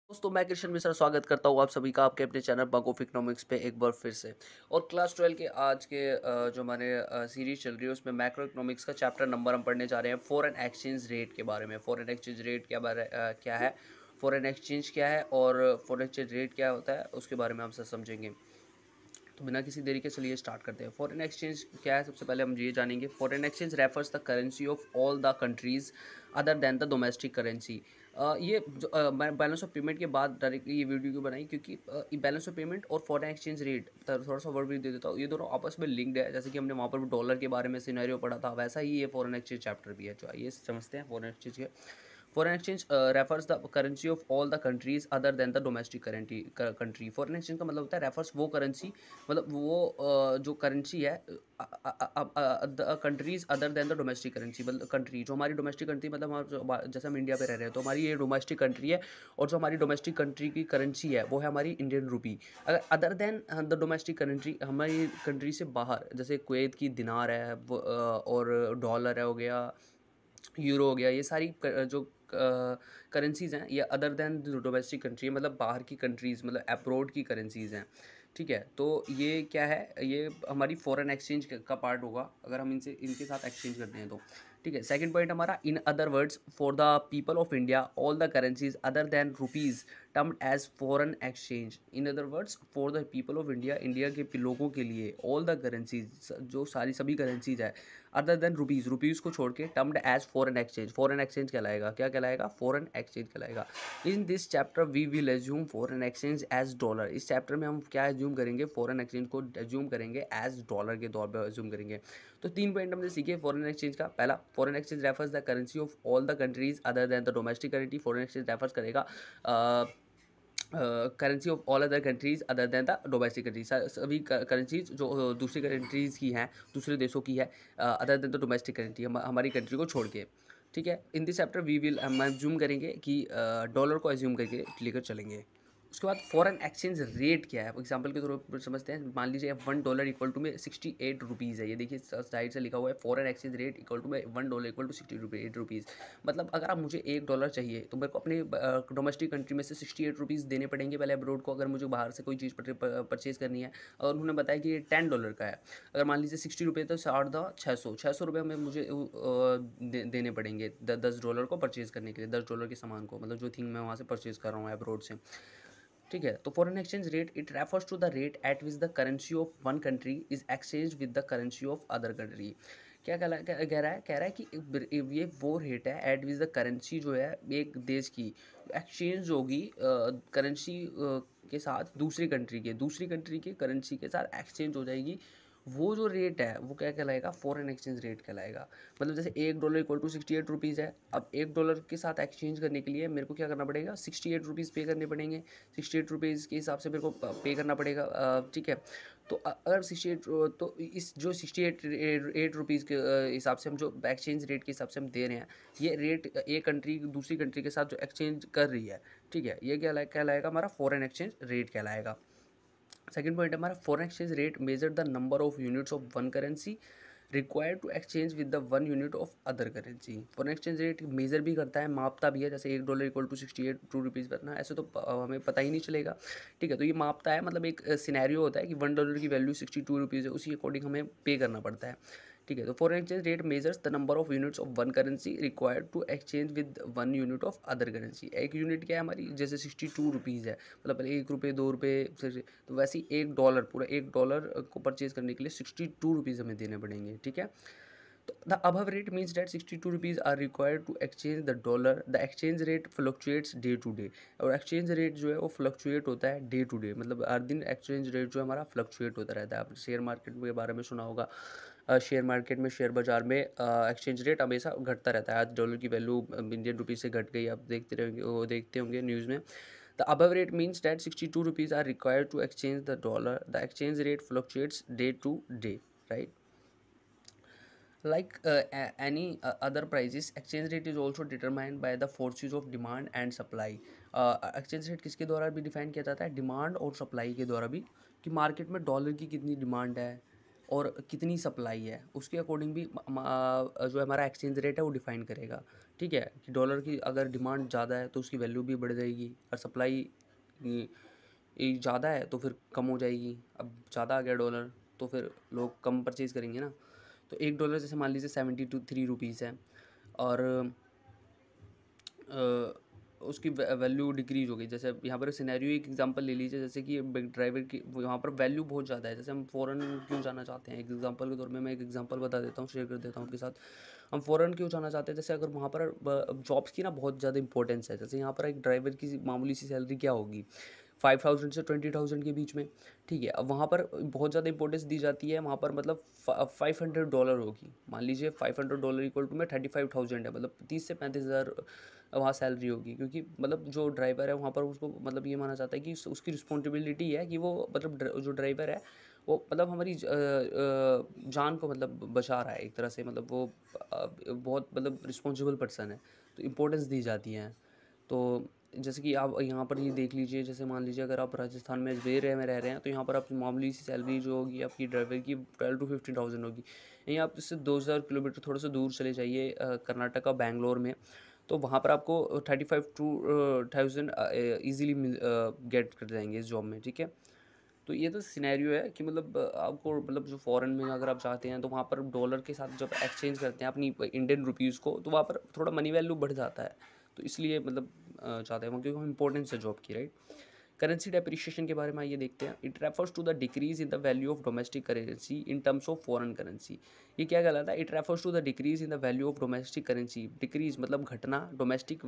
दोस्तों मैं कृष्ण मिश्रा स्वागत करता हूँ आप सभी का आपके अपने चैनल बग ऑफ इकोनॉमिक्स पे एक बार फिर से। और क्लास 12 के आज के जो हमारे सीरीज चल रही है उसमें मैक्रो इकोनॉमिक्स का चैप्टर नंबर हम पढ़ने जा रहे हैं फॉरेन एक्सचेंज रेट के बारे में। फॉरेन एक्सचेंज रेट क्या है, फॉरेन एक्सचेंज क्या है और फॉरेन एक्सचेंज रेट क्या होता है उसके बारे में हम सब समझेंगे। तो बिना किसी देरी के चलिए स्टार्ट करते हैं। फॉरेन एक्सचेंज क्या है, सबसे पहले हम ये जानेंगे। Foreign exchange refers the currency of all the countries other than the domestic currency. ये जो मैं बैलेंस ऑफ पेमेंट के बाद डायरेक्टली ये वीडियो क्यों बनाई, क्योंकि बैलेंस ऑफ पेमेंट और फॉरेन एक्सचेंज रेट थोड़ा सा ओवरव्यू दे देता हूँ। ये दोनों आपस में लिंक्ड है, जैसे कि हमने वहाँ पर डॉलर के बारे में सिनेरियो पढ़ा था, वैसा ही ये फॉरेन एक्सचेंज चैप्टर भी है। जो ये समझते हैं फॉरेन एक्सचेंज के। Foreign exchange refers the currency of all the countries other than the domestic country. Foreign exchange का मतलब होता है रेफर्स वो करेंसी, मतलब वो जो करेंसी है the countries other than the domestic currency. मतलब कंट्री जो हमारी डोमेस्टिक कंट्री, मतलब जैसे हम इंडिया पे रह रहे हैं तो हमारी ये डोमेस्टिक कंट्री है, और जो हमारी डोमेस्टिक कंट्री की करेंसी है वो है हमारी इंडियन रुपी। अगर other than the domestic currency, हमारी कंट्री से बाहर, जैसे कुवैत की दिनार है वो, और डॉलर है हो गया, यूरो हो गया, ये सारी जो करेंसीज़ हैं ये अदर देन डोमेस्टिक कंट्री, मतलब बाहर की कंट्रीज़, मतलब अब्रॉड की करेंसीज़ हैं। ठीक है, तो ये क्या है, ये हमारी फॉरेन एक्सचेंज का पार्ट होगा अगर हम इनसे इनके साथ एक्सचेंज करते हैं तो। ठीक है, सेकंड पॉइंट हमारा, in other words for the people of India all the currencies other than rupees termed as foreign exchange. In other words for the people of India, India के लोगों के लिए ऑल द करेंसीज, जो सारी सभी currencies है other than rupees, rupees को छोड़ के, termed as foreign exchange. Foreign exchange कहलाएगा, क्या कहलाएगा, फॉरेन एक्सचेंज कहलाएगा। In this chapter we will assume foreign exchange as dollar. इस चैप्टर में हम क्या एज्यूम करेंगे, फॉरेन एक्सचेंज को एज्यूम करेंगे एज डॉलर के तौर पर एज्यूम करेंगे। तो 3 पॉइंट हमने सीखे फॉरेन एक्सचेंज का। पहला, foreign exchange refers the currency of all the countries other than the domestic currency. Foreign exchange refers करेगा currency of all other countries other than the domestic countries. सभी currencies जो दूसरी countries की हैं, दूसरे देशों की है, other than the domestic currency, हमारी कंट्री को छोड़ के। ठीक है, in this chapter we will, हम एज्यूम करेंगे कि डॉलर को एज्यूम करके लेकर चलेंगे। उसके बाद फॉरेन एक्सचेंज रेट क्या है, एग्जांपल के तौर पर समझते हैं। मान लीजिए $1 इक्वल टू में 68 रुपीज़ है, ये देखिए साइड से लिखा हुआ है foreign exchange rate equal to में $1 इक्वल टू 68 रुपीज़। मतलब अगर आप मुझे $1 चाहिए तो मेरे को अपने डोमेस्टिक कंट्री में से 68 रुपीज़ देने पड़ेंगे पहले अब्रोड को, अगर मुझे बाहर से कोई चीज़ परचेज़ करनी है। और उन्होंने बताया कि ये $10 का है। अगर मान लीजिए 60 रुपये, तो 600 रुपये में मुझे देने पड़ेंगे $10 को परचेज़ करने के लिए, $10 के सामान को, मतलब जो थिंग मैं वहाँ से परचेज़ कर रहा हूँ अब्रोड से। ठीक है, तो foreign exchange rate it refers to the rate at which the currency of one country is exchange with the currency of other country. क्या कह रहा है कि ये वो रेट है एट विच द करेंसी जो है एक देश की एक्सचेंज होगी करेंसी के साथ दूसरी कंट्री के करेंसी के साथ एक्सचेंज हो जाएगी। वो जो रेट है वो क्या कहलाएगा, फॉरेन एक्सचेंज रेट कहलाएगा। मतलब जैसे $1 इक्वल टू 68 रुपीज़ है, अब $1 के साथ एक्सचेंज करने के लिए मेरे को क्या करना पड़ेगा, 68 रुपीज़ पे करने पड़ेंगे। 68 रुपीज़ के हिसाब से मेरे को पे करना पड़ेगा। ठीक है, तो अगर 68, तो इस जो 68 रुपीज़ के हिसाब से हम जो एक्सचेंज रेट के हिसाब से हम दे रहे हैं, ये रेट एक कंट्री दूसरी कंट्री के साथ जो एक्सचेंज कर रही है, ठीक है, ये क्या कहलाएगा, हमारा फॉरेन एक्सचेंज रेट कहलाएगा। सेकंड पॉइंट हमारा, foreign exchange rate measure the number of units of one currency required to exchange with the 1 unit of other currency. Foreign exchange rate measure भी करता है, मापता भी है। जैसे $1 इक्वल टू 68 रुपीज़ करना, ऐसे तो हमें पता ही नहीं चलेगा। ठीक है, तो ये मापता है, मतलब एक सिनेरियो होता है कि $1 की वैल्यू 62 रुपीज़ है, उसी अकॉर्डिंग हमें पे करना पड़ता है। ठीक है, तो foreign exchange rate measures the number of units of one currency required to exchange with 1 unit of other currency. एक यूनिट क्या है हमारी, जैसे 62 रुपीज़ है, मतलब पहले ₹1 ₹2 तो वैसे ही $1, पूरा $1 को परचेज करने के लिए 62 रुपीज़ हमें देने पड़ेंगे। ठीक है, तो the above rate means that 62 rupees are required to exchange the dollar. The exchange rate fluctuates day to day. और exchange rate जो है वो fluctuate होता है day to day, मतलब हर दिन exchange rate जो है हमारा fluctuate होता रहता है। आपने शेयर मार्केट के बारे में सुना होगा, शेयर मार्केट में, शेयर बाजार में एक्सचेंज रेट हमेशा घटता रहता है। आज डॉलर की वैल्यू इंडियन रुपीज़ से घट गई, आप देखते होंगे न्यूज़ में। The above rate means that 62 rupees are required to exchange the dollar. The exchange rate fluctuates day to day, right? Like any other prices, exchange rate is also determined by the forces of demand and supply. Exchange rate किसके द्वारा भी define किया जाता है, demand और supply के द्वारा भी, कि मार्केट में डॉलर की कितनी डिमांड है, और कितनी सप्लाई है, उसके अकॉर्डिंग भी जो हमारा एक्सचेंज रेट है वो डिफाइन करेगा। ठीक है, कि डॉलर की अगर डिमांड ज़्यादा है तो उसकी वैल्यू भी बढ़ जाएगी, और सप्लाई ज़्यादा है तो फिर कम हो जाएगी। अब ज़्यादा आ गया डॉलर तो फिर लोग कम परचेज़ करेंगे ना। तो $1 जैसे मान लीजिए 73 रुपीज़ है, और उसकी वैल्यू डिक्रीज़ हो गई। जैसे यहाँ पर सिनेरियो एक एग्जांपल ले लीजिए, जैसे कि ड्राइवर की यहाँ पर वैल्यू बहुत ज़्यादा है। जैसे हम फ़ॉरेन क्यों जाना चाहते हैं, एक एग्जांपल के तौर में मैं एक एग्जांपल बता देता हूँ, शेयर कर देता हूँ आपके साथ। हम फ़ॉरेन क्यों जाना चाहते हैं, जैसे अगर वहाँ पर जॉब्स की ना बहुत ज़्यादा इंपॉर्टेंस है। जैसे यहाँ पर एक ड्राइवर की मामूली सी सैलरी क्या होगी, 5000 से 20,000 के बीच में। ठीक है, अब वहाँ पर बहुत ज़्यादा इंपॉर्टेंस दी जाती है। वहाँ पर मतलब $500 होगी, मान लीजिए $500 इक्वल टू में 35,000 है, मतलब 30 से 35,000 वहाँ सैलरी होगी। क्योंकि मतलब जो ड्राइवर है वहाँ पर उसको मतलब ये माना जाता है कि उसकी रिस्पॉन्सिबिलिटी है कि वो मतलब जो ड्राइवर है वो मतलब हमारी जान को मतलब बचा रहा है एक तरह से। मतलब वो बहुत मतलब रिस्पॉन्सिबल पर्सन है, तो इम्पोर्टेंस दी जाती है। तो जैसे कि आप यहाँ पर ये देख लीजिए, जैसे मान लीजिए अगर आप राजस्थान में अजमेर में रह रहे हैं, तो यहाँ पर आप मामूली सी सैलरी जो होगी आपकी ड्राइवर की 12 to 15,000 होगी। यहीं आप इससे 2,000 किलोमीटर थोड़ा सा दूर चले जाइए, कर्नाटका बेंगलोर में, तो वहाँ पर आपको 35 to 1000 ईजिली गेट कर जाएंगे इस जॉब में। ठीक है, तो ये तो सिनेरियो है कि मतलब आपको मतलब जो फ़ॉरेन में अगर आप जाते हैं तो वहाँ पर डॉलर के साथ जब एक्सचेंज करते हैं अपनी इंडियन रुपीज़ को, तो वहाँ पर थोड़ा मनी वैल्यू बढ़ जाता है। तो इसलिए मतलब चाहते हैं क्योंकि इंपॉर्टेंस है जॉब की, राइट। करेंसी डेप्रिशिएशन के बारे में आइए देखते हैं। It refers to the decrease in the value of domestic currency in terms of foreign currency. ये क्या कहलाता है, it refers to the decrease in the value of domestic currency. Decrease मतलब घटना, डोमेस्टिक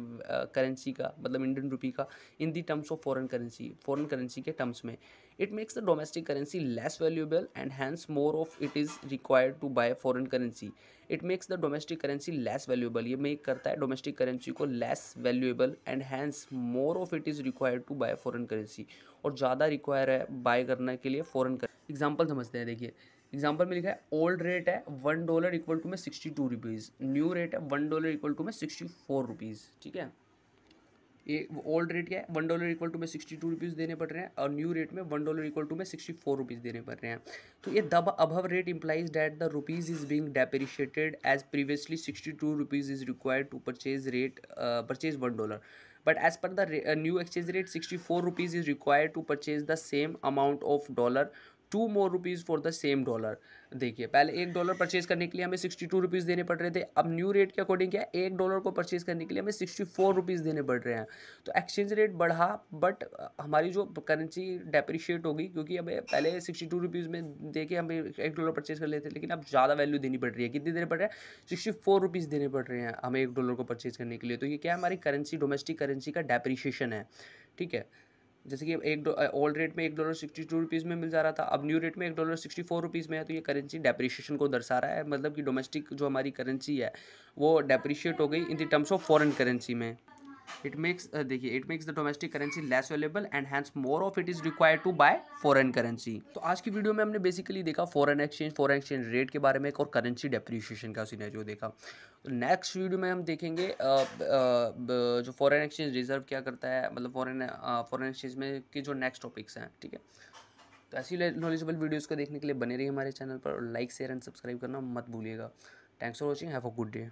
करेंसी का मतलब इंडियन रुपी का, in the terms of foreign currency के टर्म्स में। It makes the domestic currency less valuable and hence more of it is required to buy foreign currency. It makes the domestic currency less valuable, ये make करता है domestic currency को less valuable, and hence more of it is required to buy foreign currency, और ज़्यादा require है bye करने के लिए फॉरेन करेंसी। एग्जाम्पल समझते हैं, देखिए एग्जाम्पल में लिखा है ओल्ड रेट है $1 इक्वल टू में 62 रुपीज़, न्यू रेट है $1 इक्वल टू में 64 रुपीज़। ठीक है, ये ओल्ड रेट क्या है, $1 इक्वल टू में 62 रुपीज़ देने पड़ रहे हैं, और न्यू रेट में $1 इक्वल टू में 64 रुपीज़ देने पड़ रहे हैं। तो ये the above rate implies that the rupees is being depreciated as previously 62 rupees is required to purchase $1, but as per the new exchange rate 64 rupees is required to purchase the same amount of dollar, 2 more rupees for the same dollar। देखिए पहले $1 purchase करने के लिए हमें 62 rupees देने पड़ रहे थे, अब न्यू रेट के अकॉर्डिंग क्या है, $1 को परचेज करने के लिए हमें 64 रुपीज़ देने पड़ रहे हैं। तो एक्सचेंज रेट बढ़ा, बट हमारी जो करेंसी डेप्रिशिएट हो गई, क्योंकि हमें पहले 62 रुपीज़ में दे के हमें $1 परचेज कर लेते, लेकिन अब ज़्यादा वैल्यू देनी पड़ रही है। कितनी देने पड़ रहे हैं, 64 रुपीज़ देने पड़ रहे हैं हमें $1 को परचेज करने के लिए। तो ये क्या है, हमारी करेंसी डोमेस्टिक करेंसी का डेप्रिशिएशन है। ठीक है, जैसे कि एक ओल्ड रेट में $1 62 रुपीज़ में मिल जा रहा था, अब न्यू रेट में $1 64 रुपीज़ में है। तो ये करेंसी डेप्रिशिएशन को दर्शा रहा है, मतलब कि डोमेस्टिक जो हमारी करेंसी है वो डेप्रिशिएट हो गई in the terms of foreign currency में। इट मेक्स देखिए it makes the domestic currency less valuable and hence more of it is required to buy foreign currency. तो आज की वीडियो में हमने बेसिकली देखा फॉरेन एक्सचेंज रेट के बारे में, और करेंसी डेप्रिशिएशन का सिनेरियो देखा। तो नेक्स्ट वीडियो में हम देखेंगे जो फॉरेन एक्सचेंज रिजर्व क्या करता है, मतलब फॉरेन एक्सचेंज में के जो नेक्स्ट टॉपिक्स हैं। ठीक है, तो ऐसी नॉलेजेबल वीडियोज़ को देखने के लिए बने रहिए हमारे चैनल पर, और लाइक शेयर एंड सब्सक्राइब करना मत भूलिएगा। Thanks for watching, have a good day.